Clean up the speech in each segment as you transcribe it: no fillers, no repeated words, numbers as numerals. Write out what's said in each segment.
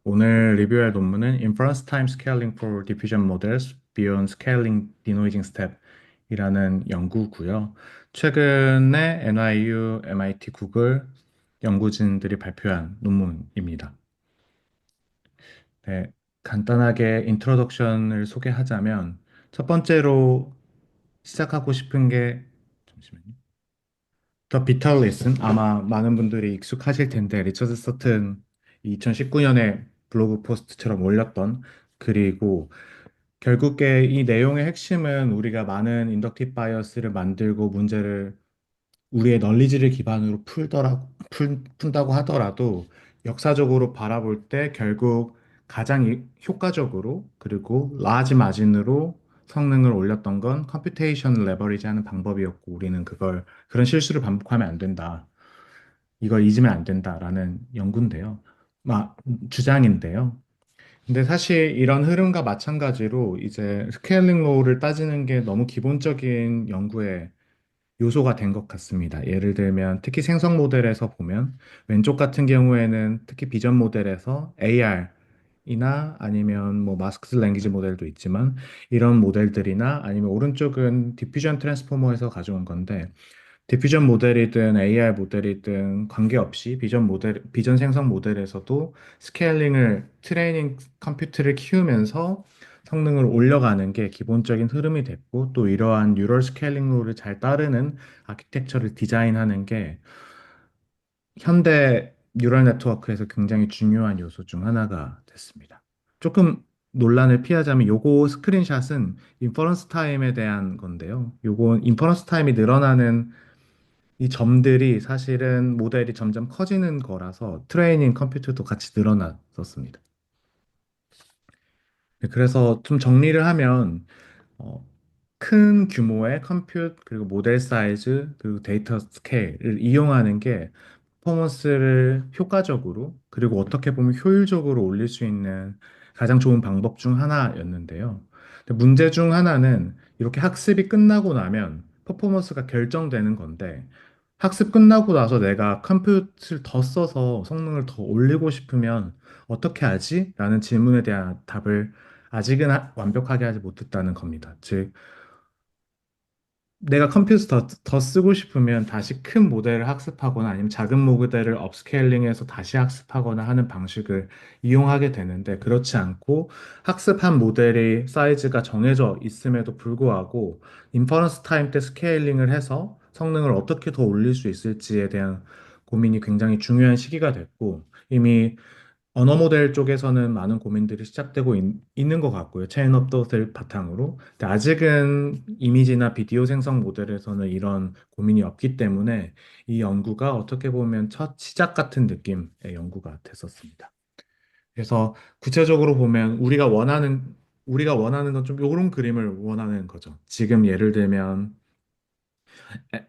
오늘 리뷰할 논문은 Inference Time Scaling for Diffusion Models Beyond Scaling Denoising Step 이라는 연구고요. 최근에 NYU, MIT, 구글 연구진들이 발표한 논문입니다. 네, 간단하게 인트로덕션을 소개하자면 첫 번째로 시작하고 싶은 게 잠시만요. 더 비터 리슨 아마 많은 분들이 익숙하실 텐데 리처드 서튼 2019년에 블로그 포스트처럼 올렸던 글이고 결국에 이 내용의 핵심은 우리가 많은 인덕티브 바이어스를 만들고 문제를 우리의 널리지를 기반으로 푼다고 하더라도 역사적으로 바라볼 때 결국 가장 효과적으로 그리고 라지 마진으로 성능을 올렸던 건 컴퓨테이션을 레버리지 하는 방법이었고 우리는 그런 실수를 반복하면 안 된다. 이걸 잊으면 안 된다라는 연구인데요. 주장인데요. 근데 사실 이런 흐름과 마찬가지로 이제 스케일링 로우를 따지는 게 너무 기본적인 연구의 요소가 된 것 같습니다. 예를 들면 특히 생성 모델에서 보면 왼쪽 같은 경우에는 특히 비전 모델에서 AR이나 아니면 뭐 마스크 랭귀지 모델도 있지만 이런 모델들이나 아니면 오른쪽은 디퓨전 트랜스포머에서 가져온 건데 디퓨전 모델이든 AR 모델이든 관계없이 비전 생성 모델에서도 스케일링을 트레이닝 컴퓨터를 키우면서 성능을 올려가는 게 기본적인 흐름이 됐고 또 이러한 뉴럴 스케일링 룰을 잘 따르는 아키텍처를 디자인하는 게 현대 뉴럴 네트워크에서 굉장히 중요한 요소 중 하나가 됐습니다. 조금 논란을 피하자면 요거 스크린샷은 인퍼런스 타임에 대한 건데요. 요거 인퍼런스 타임이 늘어나는 이 점들이 사실은 모델이 점점 커지는 거라서 트레이닝 컴퓨터도 같이 늘어났었습니다. 네, 그래서 좀 정리를 하면 어, 큰 규모의 컴퓨트 그리고 모델 사이즈 그리고 데이터 스케일을 이용하는 게 퍼포먼스를 효과적으로 그리고 어떻게 보면 효율적으로 올릴 수 있는 가장 좋은 방법 중 하나였는데요. 근데 문제 중 하나는 이렇게 학습이 끝나고 나면 퍼포먼스가 결정되는 건데 학습 끝나고 나서 내가 컴퓨터를 더 써서 성능을 더 올리고 싶으면 어떻게 하지? 라는 질문에 대한 답을 아직은 완벽하게 하지 못했다는 겁니다. 즉, 내가 컴퓨터 더 쓰고 싶으면 다시 큰 모델을 학습하거나 아니면 작은 모델을 업스케일링해서 다시 학습하거나 하는 방식을 이용하게 되는데 그렇지 않고 학습한 모델의 사이즈가 정해져 있음에도 불구하고 인퍼런스 타임 때 스케일링을 해서 성능을 어떻게 더 올릴 수 있을지에 대한 고민이 굉장히 중요한 시기가 됐고 이미 언어 모델 쪽에서는 많은 고민들이 시작되고 있는 것 같고요. 체인 오브 톳을 바탕으로. 근데 아직은 이미지나 비디오 생성 모델에서는 이런 고민이 없기 때문에 이 연구가 어떻게 보면 첫 시작 같은 느낌의 연구가 됐었습니다. 그래서 구체적으로 보면 우리가 원하는 건 좀 이런 그림을 원하는 거죠. 지금 예를 들면 에-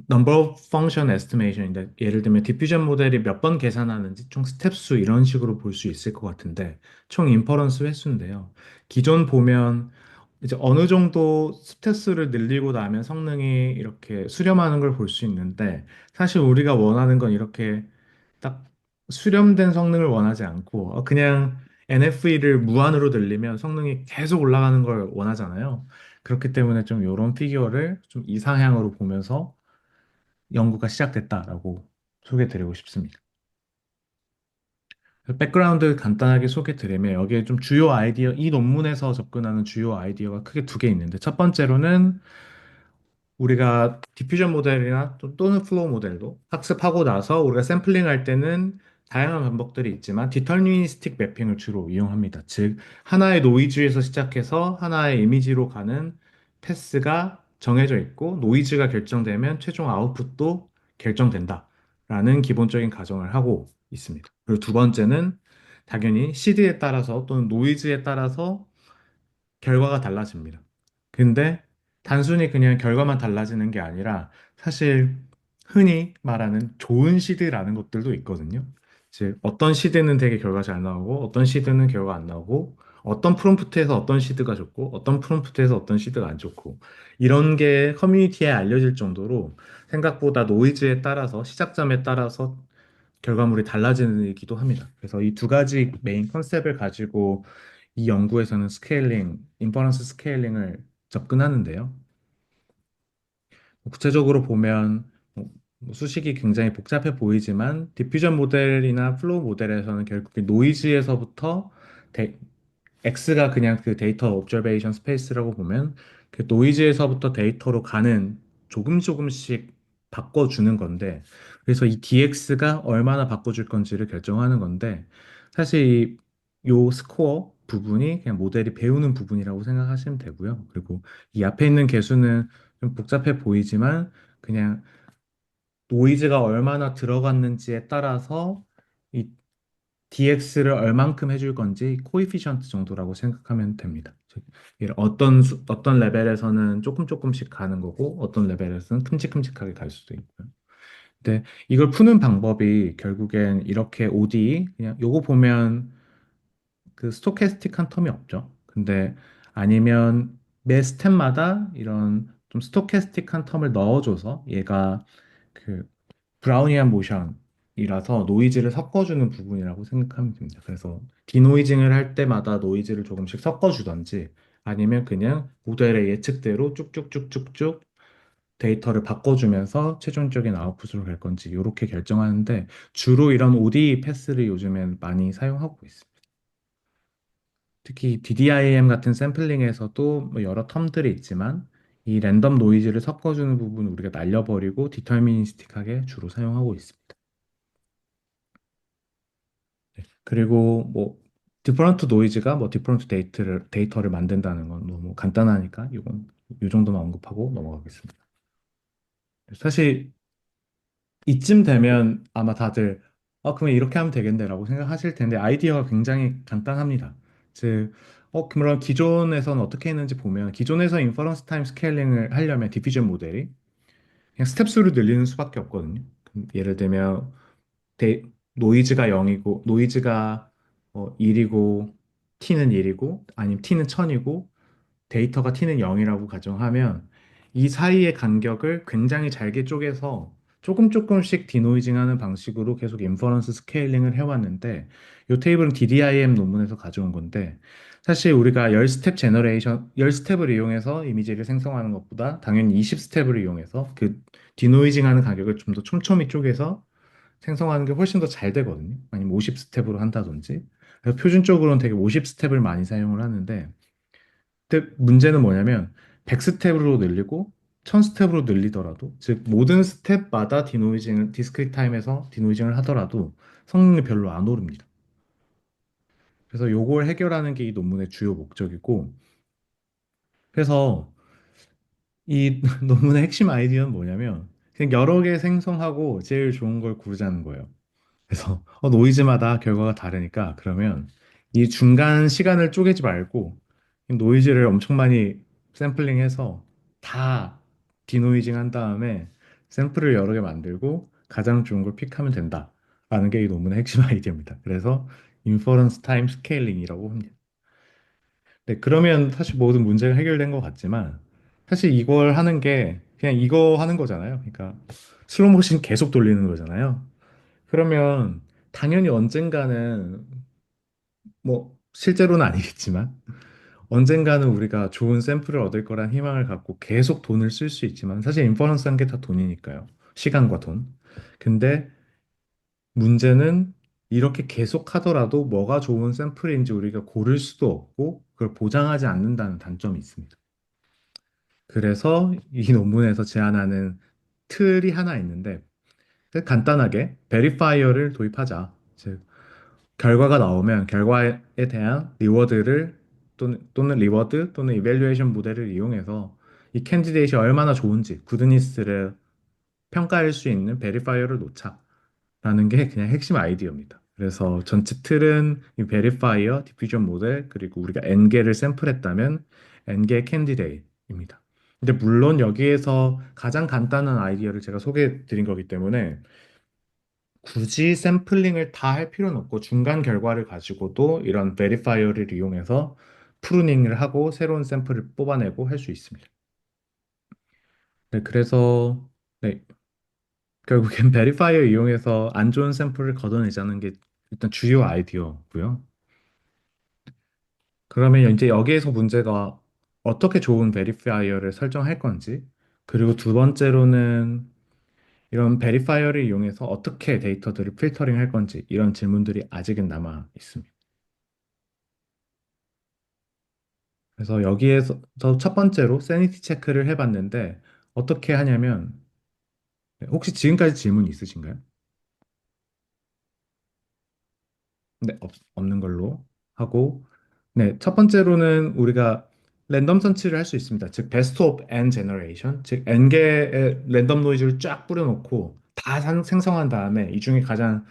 number of function estimation인데 예를 들면 디퓨전 모델이 몇 번 계산하는지 총 스텝 수 이런 식으로 볼 수 있을 것 같은데 총 인퍼런스 횟수인데요. 기존 보면 이제 어느 정도 스텝 수를 늘리고 나면 성능이 이렇게 수렴하는 걸 볼 수 있는데 사실 우리가 원하는 건 이렇게 딱 수렴된 성능을 원하지 않고 그냥 NFE를 무한으로 늘리면 성능이 계속 올라가는 걸 원하잖아요. 그렇기 때문에 좀 이런 피규어를 좀 이상향으로 보면서 연구가 시작됐다라고 소개드리고 싶습니다. 백그라운드 간단하게 소개드리면 여기에 좀 주요 아이디어, 이 논문에서 접근하는 주요 아이디어가 크게 두 개 있는데 첫 번째로는 우리가 디퓨전 모델이나 또는 플로우 모델도 학습하고 나서 우리가 샘플링 할 때는 다양한 방법들이 있지만 디터미니스틱 매핑을 주로 이용합니다. 즉 하나의 노이즈에서 시작해서 하나의 이미지로 가는 패스가 정해져 있고 노이즈가 결정되면 최종 아웃풋도 결정된다라는 기본적인 가정을 하고 있습니다. 그리고 두 번째는 당연히 시드에 따라서 또는 노이즈에 따라서 결과가 달라집니다. 근데 단순히 그냥 결과만 달라지는 게 아니라 사실 흔히 말하는 좋은 시드라는 것들도 있거든요. 즉, 어떤 시드는 되게 결과 잘 나오고, 어떤 시드는 결과 안 나오고, 어떤 프롬프트에서 어떤 시드가 좋고, 어떤 프롬프트에서 어떤 시드가 안 좋고, 이런 게 커뮤니티에 알려질 정도로 생각보다 노이즈에 따라서, 시작점에 따라서 결과물이 달라지기도 합니다. 그래서 이 두 가지 메인 컨셉을 가지고 이 연구에서는 스케일링, 인퍼런스 스케일링을 접근하는데요. 구체적으로 보면 수식이 굉장히 복잡해 보이지만 디퓨전 모델이나 플로우 모델에서는 결국 노이즈에서부터 X가 그냥 그 데이터 옵저베이션 스페이스라고 보면 그 노이즈에서부터 데이터로 가는 조금씩 바꿔주는 건데 그래서 이 DX가 얼마나 바꿔줄 건지를 결정하는 건데 사실 요 스코어 부분이 그냥 모델이 배우는 부분이라고 생각하시면 되고요. 그리고 이 앞에 있는 개수는 좀 복잡해 보이지만 그냥 노이즈가 얼마나 들어갔는지에 따라서 이 DX를 얼만큼 해줄 건지 코이피션트 정도라고 생각하면 됩니다. 즉, 어떤 레벨에서는 조금씩 가는 거고 어떤 레벨에서는 큼직큼직하게 갈 수도 있고요. 근데 이걸 푸는 방법이 결국엔 이렇게 OD 그냥 요거 보면 그 스토캐스틱한 텀이 없죠. 근데 아니면 매 스텝마다 이런 좀 스토캐스틱한 텀을 넣어줘서 얘가 그 브라우니안 모션이라서 노이즈를 섞어주는 부분이라고 생각하면 됩니다. 그래서 디노이징을 할 때마다 노이즈를 조금씩 섞어주던지 아니면 그냥 모델의 예측대로 쭉쭉쭉쭉쭉 데이터를 바꿔주면서 최종적인 아웃풋으로 갈 건지 이렇게 결정하는데 주로 이런 ODE 패스를 요즘엔 많이 사용하고 있습니다. 특히 DDIM 같은 샘플링에서도 뭐 여러 텀들이 있지만 이 랜덤 노이즈를 섞어주는 부분 우리가 날려버리고 디터미니스틱하게 주로 사용하고 있습니다. 그리고 뭐 디퍼런트 노이즈가 뭐 디퍼런트 데이터를 만든다는 건 너무 간단하니까 이건 이 정도만 언급하고 넘어가겠습니다. 사실 이쯤 되면 아마 다들 그러면 이렇게 하면 되겠네라고 생각하실 텐데 아이디어가 굉장히 간단합니다. 즉 그러면 기존에서는 어떻게 했는지 보면 기존에서 인퍼런스 타임 스케일링을 하려면 디퓨전 모델이 그냥 스텝 수를 늘리는 수밖에 없거든요. 예를 들면 데, 노이즈가 0이고 노이즈가 1이고 t는 1이고 아니면 t는 1000이고 데이터가 t는 0이라고 가정하면 이 사이의 간격을 굉장히 잘게 쪼개서 조금씩 디노이징하는 방식으로 계속 인퍼런스 스케일링을 해왔는데 이 테이블은 DDIM 논문에서 가져온 건데 사실 우리가 10스텝 제너레이션, 10스텝을 이용해서 이미지를 생성하는 것보다 당연히 20스텝을 이용해서 그 디노이징하는 간격을 좀 더 촘촘히 쪼개서 생성하는 게 훨씬 더 잘 되거든요. 아니면 50스텝으로 한다든지. 그래서 표준적으로는 되게 50스텝을 많이 사용을 하는데 근데 문제는 뭐냐면 100스텝으로 늘리고 1000스텝으로 늘리더라도 즉 모든 스텝마다 디스크리트 타임에서 디노이징을 하더라도 성능이 별로 안 오릅니다. 그래서 요걸 해결하는 게 이 논문의 주요 목적이고 그래서 이 논문의 핵심 아이디어는 뭐냐면 그냥 여러 개 생성하고 제일 좋은 걸 고르자는 거예요. 그래서 노이즈마다 결과가 다르니까 그러면 이 중간 시간을 쪼개지 말고 이 노이즈를 엄청 많이 샘플링해서 다 디노이징 한 다음에 샘플을 여러 개 만들고 가장 좋은 걸 픽하면 된다. 라는 게 이 논문의 핵심 아이디어입니다. 그래서 인퍼런스 타임 스케일링이라고 합니다. 네, 그러면 사실 모든 문제가 해결된 것 같지만 사실 이걸 하는 게 그냥 이거 하는 거잖아요. 그러니까 슬로우 모션 계속 돌리는 거잖아요. 그러면 당연히 언젠가는 뭐 실제로는 아니겠지만 언젠가는 우리가 좋은 샘플을 얻을 거란 희망을 갖고 계속 돈을 쓸 수 있지만 사실 인퍼런스 한 게 다 돈이니까요. 시간과 돈. 근데 문제는 이렇게 계속 하더라도 뭐가 좋은 샘플인지 우리가 고를 수도 없고 그걸 보장하지 않는다는 단점이 있습니다. 그래서 이 논문에서 제안하는 틀이 하나 있는데 간단하게 베리파이어를 도입하자. 즉 결과가 나오면 결과에 대한 리워드를 또는 리워드 또는 이벨리에이션 모델을 이용해서 이 캔디데이트가 얼마나 좋은지 구드니스를 평가할 수 있는 베리파이어를 놓자라는 게 그냥 핵심 아이디어입니다. 그래서 전체 틀은 이 베리파이어, 디퓨전 모델 그리고 우리가 n개를 샘플했다면 n개 캔디데이트입니다. 근데 물론 여기에서 가장 간단한 아이디어를 제가 소개해 드린 거기 때문에 굳이 샘플링을 다 할 필요는 없고 중간 결과를 가지고도 이런 베리파이어를 이용해서 프루닝을 하고 새로운 샘플을 뽑아내고 할 수 있습니다. 네, 그래서 네, 결국엔 베리파이어 이용해서 안 좋은 샘플을 걷어내자는 게 일단 주요 아이디어고요. 그러면 이제 여기에서 문제가 어떻게 좋은 베리파이어를 설정할 건지, 그리고 두 번째로는 이런 베리파이어를 이용해서 어떻게 데이터들을 필터링 할 건지, 이런 질문들이 아직은 남아 있습니다. 그래서 여기에서 첫 번째로 세니티 체크를 해봤는데 어떻게 하냐면, 혹시 지금까지 질문 있으신가요? 네, 없는 걸로 하고, 네, 첫 번째로는 우리가 랜덤 선치를 할 수 있습니다. 즉, 베스트 오브 n 제너레이션, 즉 n개의 랜덤 노이즈를 쫙 뿌려놓고 다 생성한 다음에 이 중에 가장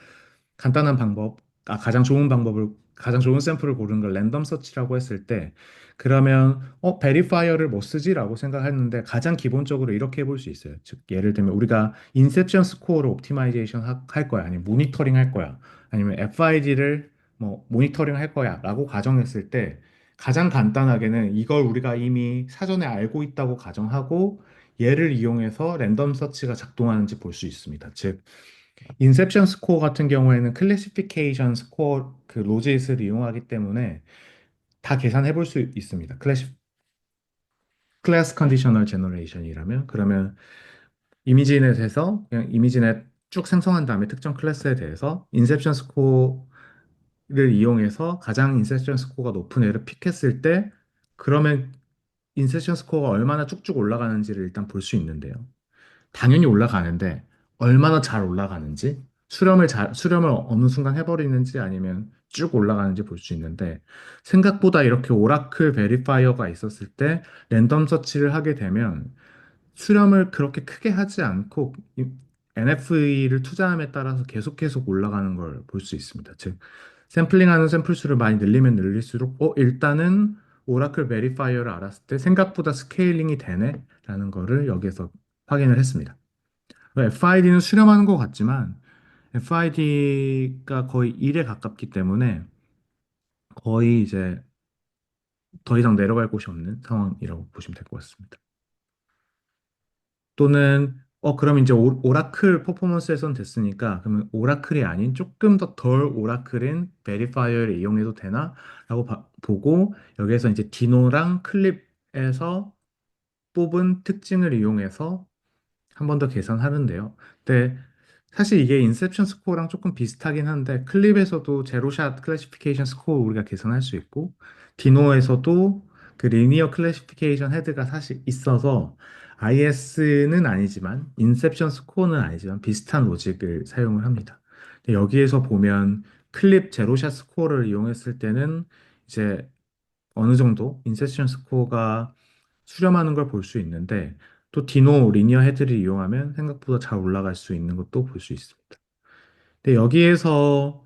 간단한 방법, 가장 좋은 방법을, 가장 좋은 샘플을 고르는 걸 랜덤 서치라고 했을 때, 그러면, 베리파이어를 뭐 쓰지라고 생각했는데, 가장 기본적으로 이렇게 해볼 수 있어요. 즉, 예를 들면, 우리가 인셉션 스코어를 옵티마이제이션 할 거야, 아니면 모니터링 할 거야, 아니면 FID를 뭐, 모니터링 할 거야, 라고 가정했을 때, 가장 간단하게는 이걸 우리가 이미 사전에 알고 있다고 가정하고, 얘를 이용해서 랜덤 서치가 작동하는지 볼 수 있습니다. 즉, 인셉션 스코어 같은 경우에는 클래시피케이션 스코어 그 로짓을 이용하기 때문에 다 계산해 볼 수 있습니다. 클래스 컨디셔널 제너레이션이라면 그러면 이미지넷에서 그냥 이미지넷 쭉 생성한 다음에 특정 클래스에 대해서 인셉션 스코어를 이용해서 가장 인셉션 스코어가 높은 애를 픽했을 때 그러면 인셉션 스코어가 얼마나 쭉쭉 올라가는지를 일단 볼 수 있는데요. 당연히 올라가는데 얼마나 잘 올라가는지 수렴을 어느 순간 해버리는지 아니면 쭉 올라가는지 볼 수 있는데 생각보다 이렇게 오라클 베리파이어가 있었을 때 랜덤 서치를 하게 되면 수렴을 그렇게 크게 하지 않고 NFE를 투자함에 따라서 계속 올라가는 걸 볼 수 있습니다. 즉 샘플링하는 샘플 수를 많이 늘리면 늘릴수록 일단은 오라클 베리파이어를 알았을 때 생각보다 스케일링이 되네라는 거를 여기에서 확인을 했습니다. FID는 수렴하는 것 같지만 FID가 거의 1에 가깝기 때문에 거의 이제 더 이상 내려갈 곳이 없는 상황이라고 보시면 될 것 같습니다. 또는 그럼 이제 오라클 퍼포먼스에선 됐으니까 그러면 오라클이 아닌 조금 더 덜 오라클인 베리파이어를 이용해도 되나? 라고 보고 여기에서 이제 디노랑 클립에서 뽑은 특징을 이용해서 한 번 더 계산하는데요. 근데 사실 이게 인셉션 스코어랑 조금 비슷하긴 한데 클립에서도 제로샷 클래시피케이션 스코어 우리가 계산할 수 있고 디노에서도 그 리니어 클래시피케이션 헤드가 사실 있어서 IS는 아니지만 인셉션 스코어는 아니지만 비슷한 로직을 사용을 합니다. 근데 여기에서 보면 클립 제로샷 스코어를 이용했을 때는 이제 어느 정도 인셉션 스코어가 수렴하는 걸 볼 수 있는데 또 디노 리니어 헤드를 이용하면 생각보다 잘 올라갈 수 있는 것도 볼 수 있습니다. 근데 여기에서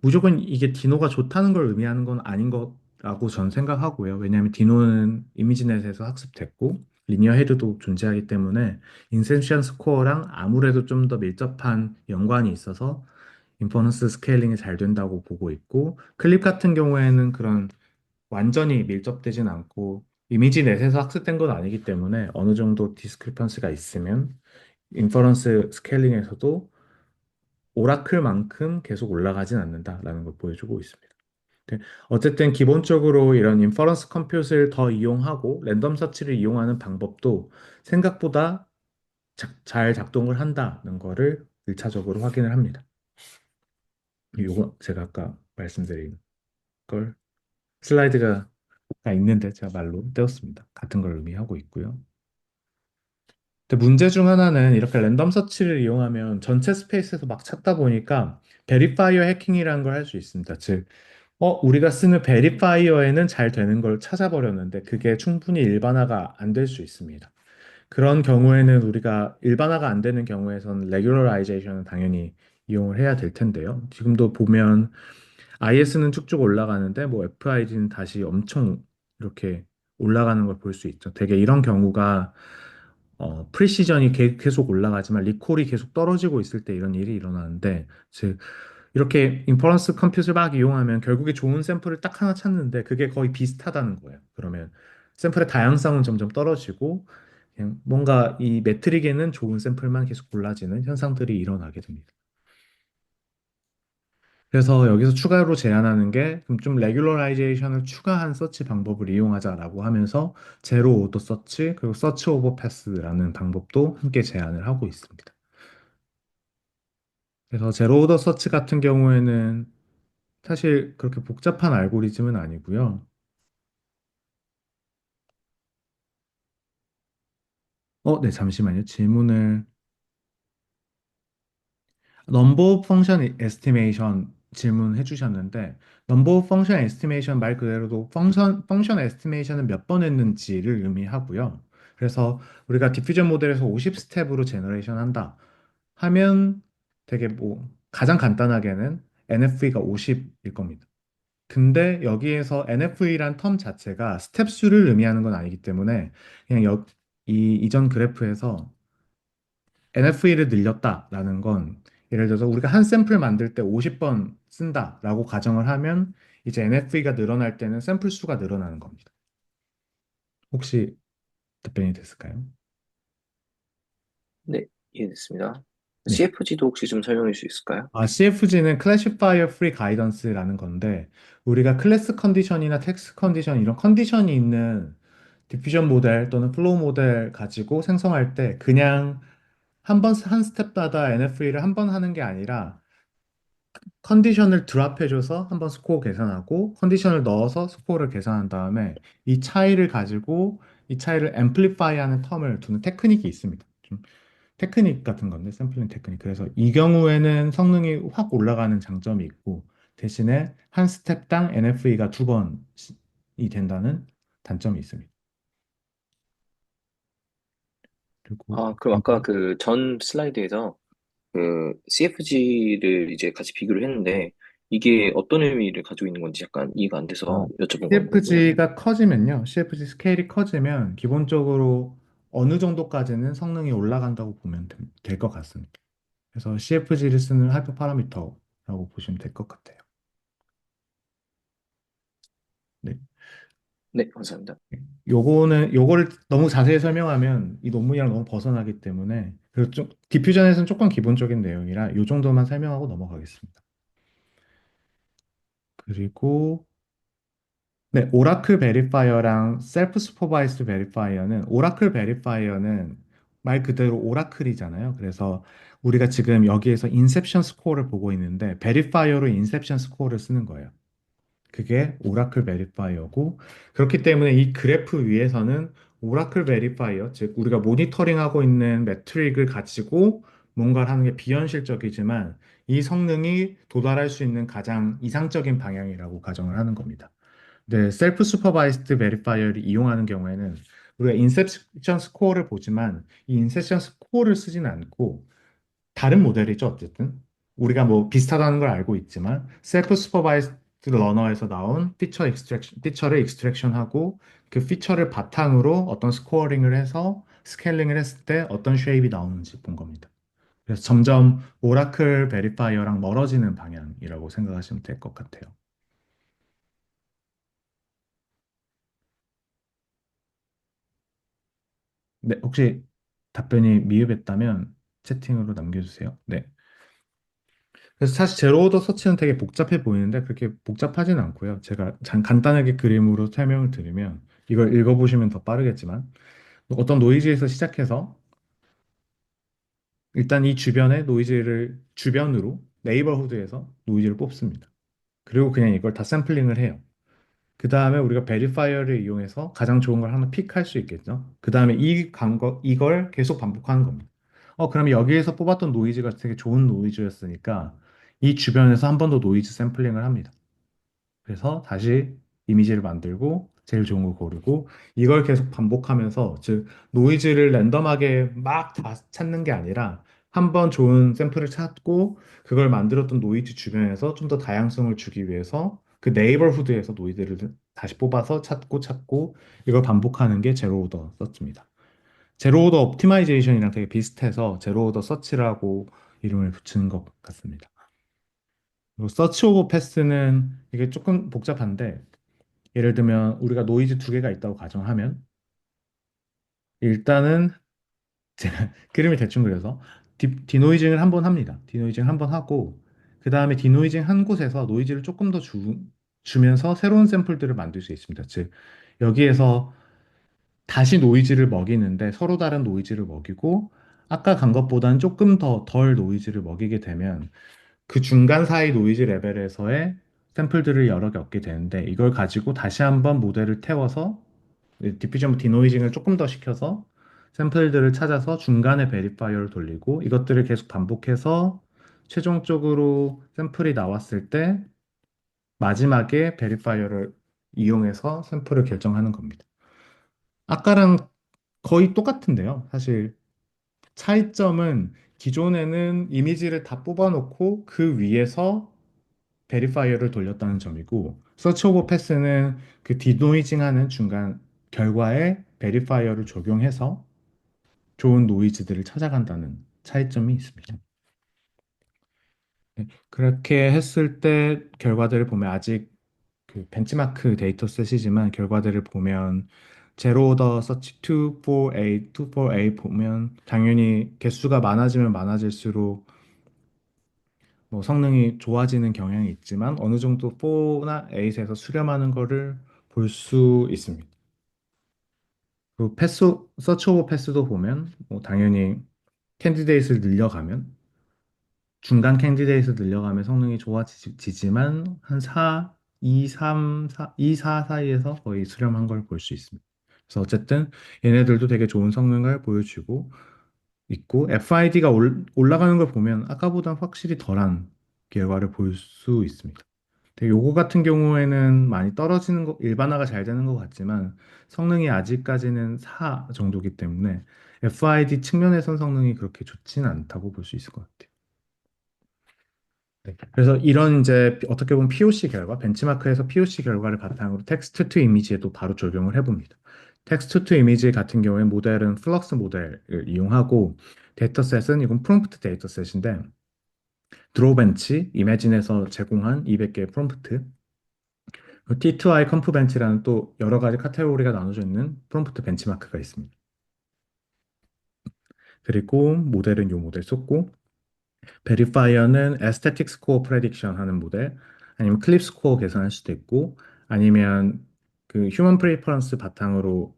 무조건 이게 디노가 좋다는 걸 의미하는 건 아닌 거라고 전 생각하고요. 왜냐하면 디노는 이미지넷에서 학습됐고 리니어 헤드도 존재하기 때문에 인셉션 스코어랑 아무래도 좀 더 밀접한 연관이 있어서 인퍼런스 스케일링이 잘 된다고 보고 있고 클립 같은 경우에는 그런 완전히 밀접되진 않고 이미지 넷에서 학습된 건 아니기 때문에 어느 정도 디스크리펀스가 있으면 인퍼런스 스케일링에서도 오라클만큼 계속 올라가진 않는다라는 걸 보여주고 있습니다. 네, 어쨌든 기본적으로 이런 인퍼런스 컴퓨트를 더 이용하고 랜덤 서치를 이용하는 방법도 생각보다 잘 작동을 한다는 거를 1차적으로 확인을 합니다. 요거 제가 아까 말씀드린 걸 슬라이드가 있는데 제가 말로 떼었습니다. 같은 걸 의미하고 있고요. 근데 문제 중 하나는 이렇게 랜덤 서치를 이용하면 전체 스페이스에서 막 찾다 보니까 베리파이어 해킹이라는 걸 할 수 있습니다. 즉, 우리가 쓰는 베리파이어에는 잘 되는 걸 찾아버렸는데 그게 충분히 일반화가 안 될 수 있습니다. 그런 경우에는 우리가 일반화가 안 되는 경우에서는 레귤러라이제이션은 당연히 이용을 해야 될 텐데요. 지금도 보면 IS는 쭉쭉 올라가는데 뭐 FID는 다시 엄청 이렇게 올라가는 걸 볼 수 있죠. 되게 이런 경우가 프리시전이 계속 올라가지만 리콜이 계속 떨어지고 있을 때 이런 일이 일어나는데 즉 이렇게 인퍼런스 컴퓨터를 막 이용하면 결국에 좋은 샘플을 딱 하나 찾는데 그게 거의 비슷하다는 거예요. 그러면 샘플의 다양성은 점점 떨어지고 그냥 뭔가 이 매트릭에는 좋은 샘플만 계속 골라지는 현상들이 일어나게 됩니다. 그래서 여기서 추가로 제안하는 게 그럼 좀 레귤러라이제이션을 추가한 서치 방법을 이용하자라고 하면서 제로 오더 서치 그리고 서치 오버 패스라는 방법도 함께 제안을 하고 있습니다. 그래서 제로 오더 서치 같은 경우에는 사실 그렇게 복잡한 알고리즘은 아니고요. 네, 잠시만요. 질문을 넘버 오브 펑션 에스티메이션 질문해 주셨는데 넘버 오브 펑션 에스티메이션 말 그대로도 펑션 에스티메이션은 몇 번 했는지를 의미하고요. 그래서 우리가 디퓨전 모델에서 50 스텝으로 제너레이션 한다 하면 되게 뭐 가장 간단하게는 NFV가 50일 겁니다. 근데 여기에서 NFV란 텀 자체가 스텝 수를 의미하는 건 아니기 때문에 그냥 이 이전 그래프에서 NFE를 늘렸다라는 건 예를 들어서 우리가 한 샘플 만들 때 50번 쓴다라고 가정을 하면 이제 NFE가 늘어날 때는 샘플 수가 늘어나는 겁니다. 혹시 답변이 됐을까요? 네, 이해됐습니다. 네. CFG도 혹시 좀 설명해 주실 수 있을까요? CFG는 Classifier Free Guidance라는 건데 우리가 클래스 컨디션이나 텍스트 컨디션 이런 컨디션이 있는 디퓨전 모델 또는 플로우 모델 가지고 생성할 때 그냥 한 스텝마다 NFE를 한 번 하는 게 아니라 컨디션을 드랍해줘서 한번 스코어 계산하고 컨디션을 넣어서 스코어를 계산한 다음에 이 차이를 가지고 이 차이를 앰플리파이 하는 텀을 두는 테크닉이 있습니다. 좀 테크닉 같은 건데 샘플링 테크닉. 그래서 이 경우에는 성능이 확 올라가는 장점이 있고 대신에 한 스텝당 NFE가 두 번이 된다는 단점이 있습니다. 그리고 그럼 아까 그 전 슬라이드에서 그 CFG를 이제 같이 비교를 했는데 이게 어떤 의미를 가지고 있는 건지 약간 이해가 안 돼서 여쭤본 거거든요. CFG가 커지면요. CFG 스케일이 커지면 기본적으로 어느 정도까지는 성능이 올라간다고 보면 될 것 같습니다. 그래서 CFG를 쓰는 하이퍼 파라미터라고 보시면 될 것 같아요. 네. 네, 감사합니다. 요거를 너무 자세히 설명하면 이 논문이랑 너무 벗어나기 때문에 그리고 좀 디퓨전에서는 조금 기본적인 내용이라 요 정도만 설명하고 넘어가겠습니다. 그리고 네, 오라클 베리파이어랑 셀프 슈퍼바이스드 베리파이어는 오라클 베리파이어는 말 그대로 오라클이잖아요. 그래서 우리가 지금 여기에서 인셉션 스코어를 보고 있는데 베리파이어로 인셉션 스코어를 쓰는 거예요. 그게 오라클 베리파이어고 그렇기 때문에 이 그래프 위에서는 오라클 베리파이어, 즉 우리가 모니터링하고 있는 매트릭을 가지고 뭔가를 하는 게 비현실적이지만 이 성능이 도달할 수 있는 가장 이상적인 방향이라고 가정을 하는 겁니다. 네, 셀프 슈퍼바이스드 베리파이어를 이용하는 경우에는 우리가 인셉션 스코어를 보지만 이 인셉션 스코어를 쓰지는 않고 다른 모델이죠, 어쨌든. 우리가 뭐 비슷하다는 걸 알고 있지만 셀프 슈퍼바이즈드 러너에서 나온 피처를 익스트랙션하고 그 피처를 바탕으로 어떤 스코어링을 해서 스케일링을 했을 때 어떤 쉐입이 나오는지 본 겁니다. 그래서 점점 오라클 베리파이어랑 멀어지는 방향이라고 생각하시면 될 것 같아요. 네, 혹시 답변이 미흡했다면 채팅으로 남겨주세요. 네. 그래서 사실 제로 오더 서치는 되게 복잡해 보이는데 그렇게 복잡하진 않고요. 제가 간단하게 그림으로 설명을 드리면 이걸 읽어보시면 더 빠르겠지만 어떤 노이즈에서 시작해서 일단 이 주변의 노이즈를 주변으로 네이버후드에서 노이즈를 뽑습니다. 그리고 그냥 이걸 다 샘플링을 해요. 그 다음에 우리가 베리파이어를 이용해서 가장 좋은 걸 하나 픽할 수 있겠죠. 그 다음에 이걸 계속 반복하는 겁니다. 그러면 여기에서 뽑았던 노이즈가 되게 좋은 노이즈였으니까 이 주변에서 한 번 더 노이즈 샘플링을 합니다. 그래서 다시 이미지를 만들고 제일 좋은 걸 고르고 이걸 계속 반복하면서 즉 노이즈를 랜덤하게 막 다 찾는 게 아니라 한 번 좋은 샘플을 찾고 그걸 만들었던 노이즈 주변에서 좀 더 다양성을 주기 위해서 그 네이버후드에서 노이즈를 다시 뽑아서 찾고 이걸 반복하는 게 제로 오더 서치입니다. 제로 오더 옵티마이제이션이랑 되게 비슷해서 제로 오더 서치라고 이름을 붙이는 것 같습니다. 그리고 서치 오버 패스는 이게 조금 복잡한데 예를 들면 우리가 노이즈 두 개가 있다고 가정하면 일단은 제가 그림을 대충 그려서 디노이징을 한번 합니다. 디노이징 한번 하고 그 다음에 디노이징 한 곳에서 노이즈를 조금 더 주면서 새로운 샘플들을 만들 수 있습니다. 즉 여기에서 다시 노이즈를 먹이는데 서로 다른 노이즈를 먹이고 아까 간 것보다는 조금 더 덜 노이즈를 먹이게 되면 그 중간 사이 노이즈 레벨에서의 샘플들을 여러 개 얻게 되는데 이걸 가지고 다시 한번 모델을 태워서 디퓨전 디노이징을 조금 더 시켜서 샘플들을 찾아서 중간에 베리파이어를 돌리고 이것들을 계속 반복해서 최종적으로 샘플이 나왔을 때 마지막에 베리파이어를 이용해서 샘플을 결정하는 겁니다. 아까랑 거의 똑같은데요. 사실 차이점은 기존에는 이미지를 다 뽑아놓고 그 위에서 베리파이어를 돌렸다는 점이고 서치 오버 패스는 그 디노이징하는 중간 결과에 베리파이어를 적용해서 좋은 노이즈들을 찾아간다는 차이점이 있습니다. 네, 그렇게 했을 때 결과들을 보면 아직 그 벤치마크 데이터셋이지만 결과들을 보면 제로 오더 서치 2, 4A, 2, 4A 보면 당연히 개수가 많아지면 많아질수록 뭐 성능이 좋아지는 경향이 있지만 어느 정도 4나 8에서 수렴하는 거를 볼 수 있습니다. 그리고 서치 오버 패스도 보면 뭐 당연히 캔디데이트를 늘려가면 중간 캔디데이트 늘려가면 성능이 좋아지지만 한 4, 2, 3, 4, 2, 4 사이에서 거의 수렴한 걸 볼 수 있습니다. 그래서 어쨌든 얘네들도 되게 좋은 성능을 보여주고 있고 FID가 올라가는 걸 보면 아까보단 확실히 덜한 결과를 볼 수 있습니다. 근데 요거 같은 경우에는 많이 떨어지는 거, 일반화가 잘 되는 것 같지만 성능이 아직까지는 4 정도기 때문에 FID 측면에선 성능이 그렇게 좋지는 않다고 볼 수 있을 것 같아요. 네. 그래서 이런 이제 어떻게 보면 POC 결과, 벤치마크에서 POC 결과를 바탕으로 텍스트 투 이미지에도 바로 적용을 해봅니다. 텍스트 투 이미지 같은 경우에 모델은 플럭스 모델을 이용하고 데이터셋은 이건 프롬프트 데이터셋인데 드로벤치, 이매진에서 제공한 200개의 프롬프트, T2i 컴프벤치라는 또 여러 가지 카테고리가 나눠져 있는 프롬프트 벤치마크가 있습니다. 그리고 모델은 요 모델 썼고 베리파이어는 에스테틱 스코어 프레딕션 하는 모델, 아니면 클립 스코어 계산할 수도 있고, 아니면 그 휴먼 프리퍼런스 바탕으로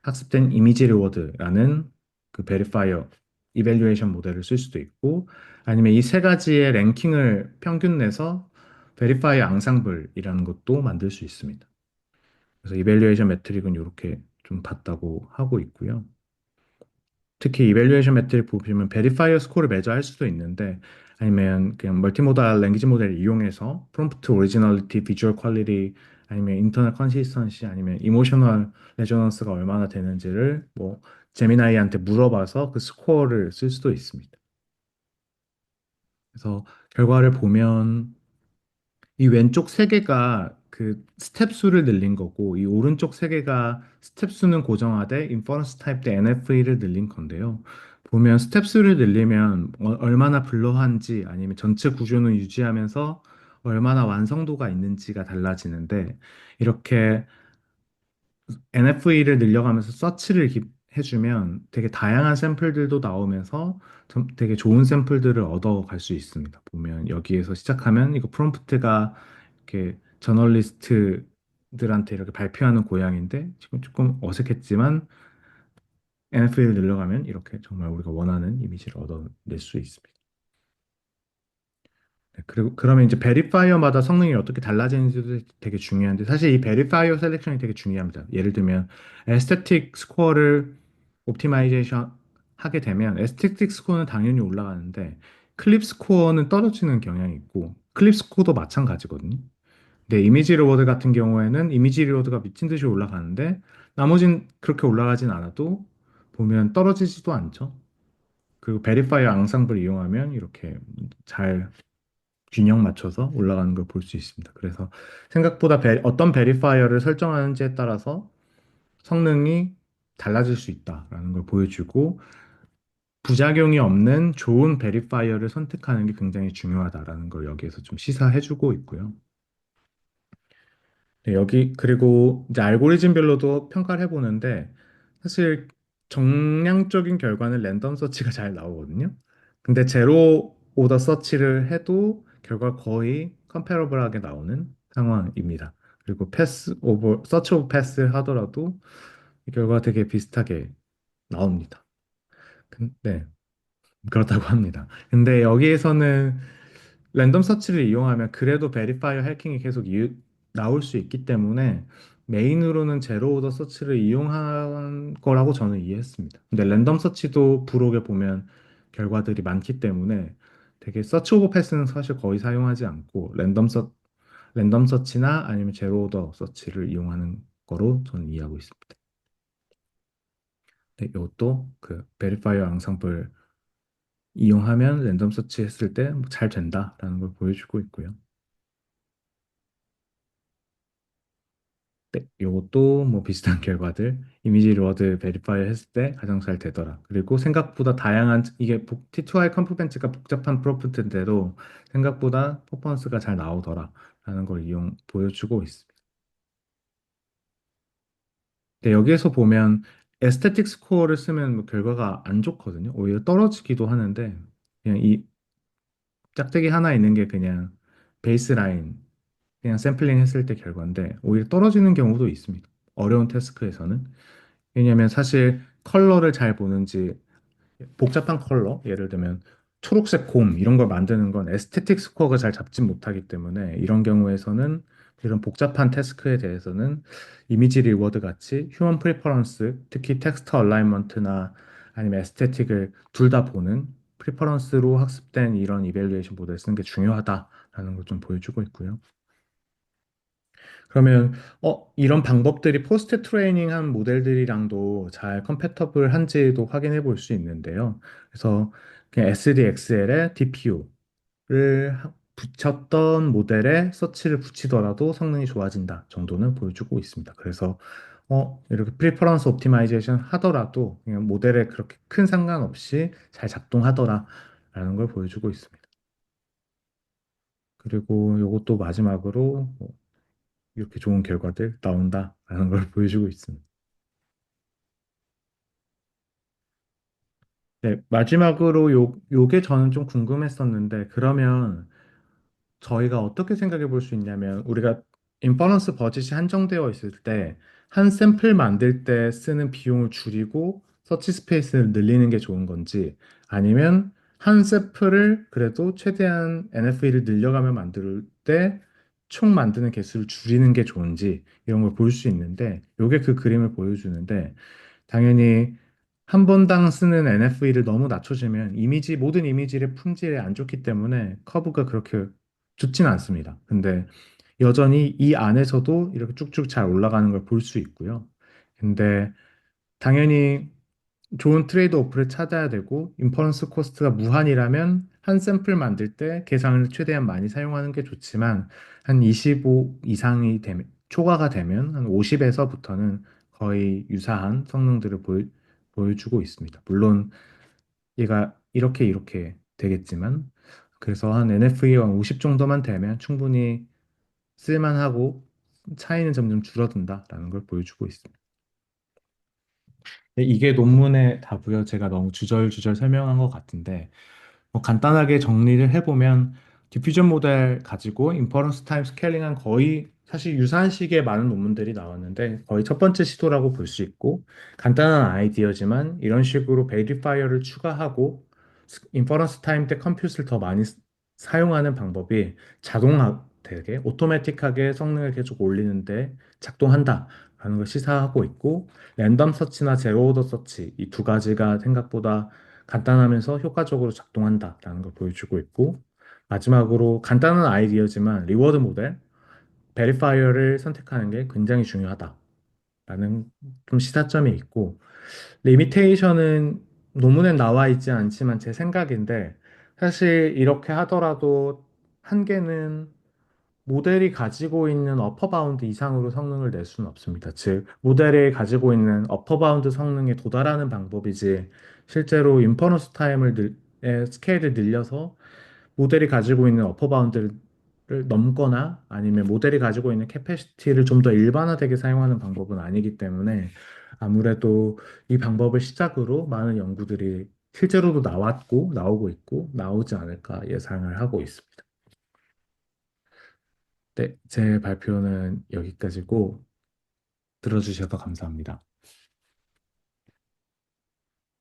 학습된 이미지 리워드라는 그 베리파이어 이밸류에이션 모델을 쓸 수도 있고, 아니면 이 세 가지의 랭킹을 평균 내서 베리파이어 앙상블이라는 것도 만들 수 있습니다. 그래서 이밸류에이션 매트릭은 이렇게 좀 봤다고 하고 있고요. 특히 이밸류에이션 매트릭 보시면 베리파이어 스코어를 매저할 수도 있는데 아니면 그냥 멀티모달 랭귀지 모델을 이용해서 프롬프트 오리지널리티, 비주얼 퀄리티 아니면 인터널 컨시스턴시 아니면 이모셔널 레저넌스가 얼마나 되는지를 뭐 제미나이한테 물어봐서 그 스코어를 쓸 수도 있습니다. 그래서 결과를 보면 이 왼쪽 세 개가 그 스텝 수를 늘린 거고, 이 오른쪽 세 개가 스텝 수는 고정하되 인퍼런스 타입 대 NFA를 늘린 건데요. 보면 스텝 수를 늘리면 얼마나 블러한지 아니면 전체 구조는 유지하면서 얼마나 완성도가 있는지가 달라지는데, 이렇게 NFE를 늘려가면서 서치를 해주면 되게 다양한 샘플들도 나오면서 좀 되게 좋은 샘플들을 얻어갈 수 있습니다. 보면 여기에서 시작하면 이거 프롬프트가 이렇게 저널리스트들한테 이렇게 발표하는 고양인데 지금 조금 어색했지만 NFE를 늘려가면 이렇게 정말 우리가 원하는 이미지를 얻어낼 수 있습니다. 네, 그리고 그러면 이제 베리파이어마다 성능이 어떻게 달라지는지도 되게 중요한데 사실 이 베리파이어 셀렉션이 되게 중요합니다. 예를 들면 에스테틱 스코어를 옵티마이제이션 하게 되면 에스테틱 스코어는 당연히 올라가는데 클립 스코어는 떨어지는 경향이 있고 클립 스코어도 마찬가지거든요. 근데 이미지 리워드 같은 경우에는 이미지 리워드가 미친 듯이 올라가는데 나머진 그렇게 올라가진 않아도 보면 떨어지지도 않죠. 그리고 베리파이어 앙상블 이용하면 이렇게 잘 균형 맞춰서 올라가는 걸 볼 수 있습니다. 그래서 생각보다 어떤 베리파이어를 설정하는지에 따라서 성능이 달라질 수 있다라는 걸 보여주고 부작용이 없는 좋은 베리파이어를 선택하는 게 굉장히 중요하다라는 걸 여기에서 좀 시사해주고 있고요. 네, 여기 그리고 이제 알고리즘별로도 평가를 해보는데 사실 정량적인 결과는 랜덤 서치가 잘 나오거든요. 근데 제로 오더 서치를 해도 결과 거의 컴패러블하게 나오는 상황입니다. 그리고 패스 오버 서치 오브 패스 하더라도 결과가 되게 비슷하게 나옵니다. 네, 그렇다고 합니다. 근데 여기에서는 랜덤 서치를 이용하면 그래도 베리파이어 해킹이 계속 나올 수 있기 때문에 메인으로는 제로 오더 서치를 이용한 거라고 저는 이해했습니다. 근데 랜덤 서치도 브록에 보면 결과들이 많기 때문에 되게 서치 오버 패스는 사실 거의 사용하지 않고 랜덤 서치나 아니면 제로 오더 서치를 이용하는 거로 저는 이해하고 있습니다. 네, 이것도 그 베리파이어 앙상블 이용하면 랜덤 서치 했을 때 잘 된다라는 걸 보여주고 있고요. 네, 요것도 뭐 비슷한 결과들 이미지 로어드 베리파이 했을 때 가장 잘 되더라. 그리고 생각보다 다양한 이게 T2I 컴프벤츠가 복잡한 프로mpt인데도 생각보다 퍼포먼스가 잘 나오더라 라는 걸 이용 보여주고 있습니다. 네, 여기에서 보면 에스테틱 스코어를 쓰면 뭐 결과가 안 좋거든요. 오히려 떨어지기도 하는데 그냥 이 짝대기 하나 있는 게 그냥 베이스라인 그냥 샘플링 했을 때 결과인데 오히려 떨어지는 경우도 있습니다. 어려운 태스크에서는. 왜냐면 사실 컬러를 잘 보는지 복잡한 컬러, 예를 들면 초록색 곰 이런 걸 만드는 건 에스테틱 스코어가 잘 잡지 못하기 때문에 이런 경우에서는 이런 복잡한 태스크에 대해서는 이미지 리워드 같이 휴먼 프리퍼런스, 특히 텍스트 얼라이먼트나 아니면 에스테틱을 둘 다 보는 프리퍼런스로 학습된 이런 이벨루에이션 모델을 쓰는 게 중요하다라는 걸 좀 보여주고 있고요. 그러면 이런 방법들이 포스트 트레이닝한 모델들이랑도 잘 컴패터블 한지도 확인해 볼 수 있는데요. 그래서 그냥 SDXL에 DPU를 붙였던 모델에 서치를 붙이더라도 성능이 좋아진다 정도는 보여주고 있습니다. 그래서 이렇게 프리퍼런스 옵티마이제이션 하더라도 그냥 모델에 그렇게 큰 상관없이 잘 작동하더라라는 걸 보여주고 있습니다. 그리고 이것도 마지막으로 이렇게 좋은 결과들 나온다라는 걸 보여주고 있습니다. 네, 마지막으로 요게 저는 좀 궁금했었는데, 그러면 저희가 어떻게 생각해 볼 수 있냐면, 우리가 인퍼런스 버짓이 한정되어 있을 때, 한 샘플 만들 때 쓰는 비용을 줄이고, 서치 스페이스를 늘리는 게 좋은 건지, 아니면 한 샘플을 그래도 최대한 NFV를 늘려가며 만들 때, 총 만드는 개수를 줄이는 게 좋은지, 이런 걸 볼 수 있는데, 요게 그 그림을 보여주는데, 당연히 한 번당 쓰는 NFE를 너무 낮춰주면 모든 이미지의 품질이 안 좋기 때문에 커브가 그렇게 좋진 않습니다. 근데 여전히 이 안에서도 이렇게 쭉쭉 잘 올라가는 걸 볼 수 있고요. 근데 당연히 좋은 트레이드 오프를 찾아야 되고 인퍼런스 코스트가 무한이라면 한 샘플 만들 때 계산을 최대한 많이 사용하는 게 좋지만 한 25 이상이 되면 초과가 되면 한 50에서부터는 거의 유사한 성능들을 보여주고 있습니다. 물론 얘가 이렇게 되겠지만 그래서 한 NFE가 50 정도만 되면 충분히 쓸만하고 차이는 점점 줄어든다라는 걸 보여주고 있습니다. 네, 이게 논문의 답고요. 제가 너무 주절주절 설명한 것 같은데 뭐 간단하게 정리를 해보면 디퓨전 모델 가지고 인퍼런스 타임 스케일링한 거의 사실 유사한 식의 많은 논문들이 나왔는데 거의 첫 번째 시도라고 볼 수 있고 간단한 아이디어지만 이런 식으로 베리파이어를 추가하고 인퍼런스 타임 때 컴퓨트를 더 많이 사용하는 방법이 되게 오토매틱하게 성능을 계속 올리는데 작동한다라는 걸 시사하고 있고 랜덤 서치나 제로 오더 서치 이 두 가지가 생각보다 간단하면서 효과적으로 작동한다라는 걸 보여주고 있고 마지막으로 간단한 아이디어지만 리워드 모델, 베리파이어를 선택하는 게 굉장히 중요하다라는 좀 시사점이 있고 리미테이션은 논문에 나와 있지 않지만 제 생각인데 사실 이렇게 하더라도 한계는 모델이 가지고 있는 어퍼 바운드 이상으로 성능을 낼 수는 없습니다. 즉, 모델이 가지고 있는 어퍼 바운드 성능에 도달하는 방법이지, 실제로 인퍼런스 의 스케일을 늘려서 모델이 가지고 있는 어퍼 바운드를 넘거나 아니면 모델이 가지고 있는 캐패시티를 좀 더 일반화되게 사용하는 방법은 아니기 때문에 아무래도 이 방법을 시작으로 많은 연구들이 실제로도 나왔고, 나오고 있고, 나오지 않을까 예상을 하고 있습니다. 네, 제 발표는 여기까지고 들어주셔서 감사합니다.